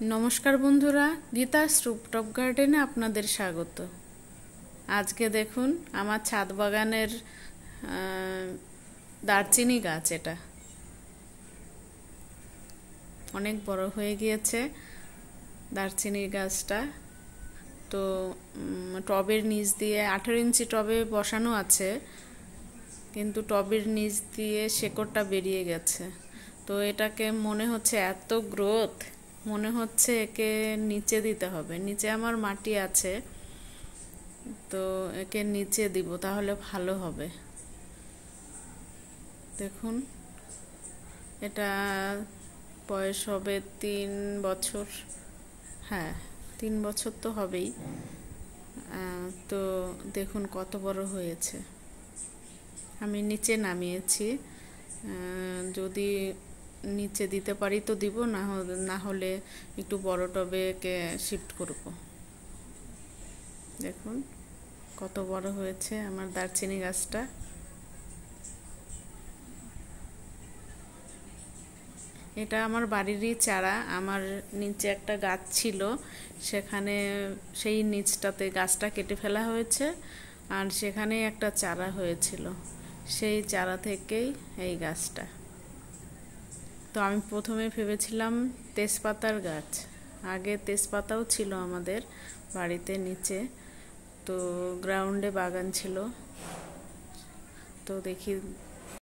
নমস্কার বন্ধুরা, গীতাস রুপটপ গার্ডেনে আপনাদের স্বাগত। আজকে দেখুন আমার ছাদ বাগানের দারচিনি গাছ। এটা অনেক বড় হয়ে গিয়েছে দারচিনির গাছটা। তো টবের নিচ দিয়ে 18 ইঞ্চি টবে বসানো আছে, কিন্তু টবের নিচ দিয়ে শেকড়টা বেরিয়ে গেছে। তো এটাকে মনে হচ্ছে এত গ্রোথ, মনে হচ্ছে একে নিচে দিতে হবে। নিচে আমার মাটি আছে, তো একে নিচে দিব, তাহলে ভালো হবে। দেখুন, এটা বয়স হবে 3 বছর। হ্যাঁ, 3 বছর তো হবেই। তো দেখুন কত বড় হয়েছে। আমি নিচে নামিয়েছি, যদি নিচে দিতে পারি তো দিব, না হলে একটু বড় টবে কে শিফট করব। দেখুন কত বড় হয়েছে আমার দারচিনি গাছটা। এটা আমার বাড়িরই চারা। আমার নিচে একটা গাছ ছিল, সেখানে সেই নিচটাতে গাছটা কেটে ফেলা হয়েছে, আর সেখানে একটা চারা হয়েছিল, সেই চারা থেকেই এই গাছটা। তো আমি প্রথমে ভেবেছিলাম তেজপাতার গাছ। আগে তেজপাতাও ছিল আমাদের বাড়িতে নিচে, তো গ্রাউন্ডে বাগান ছিল। তো দেখি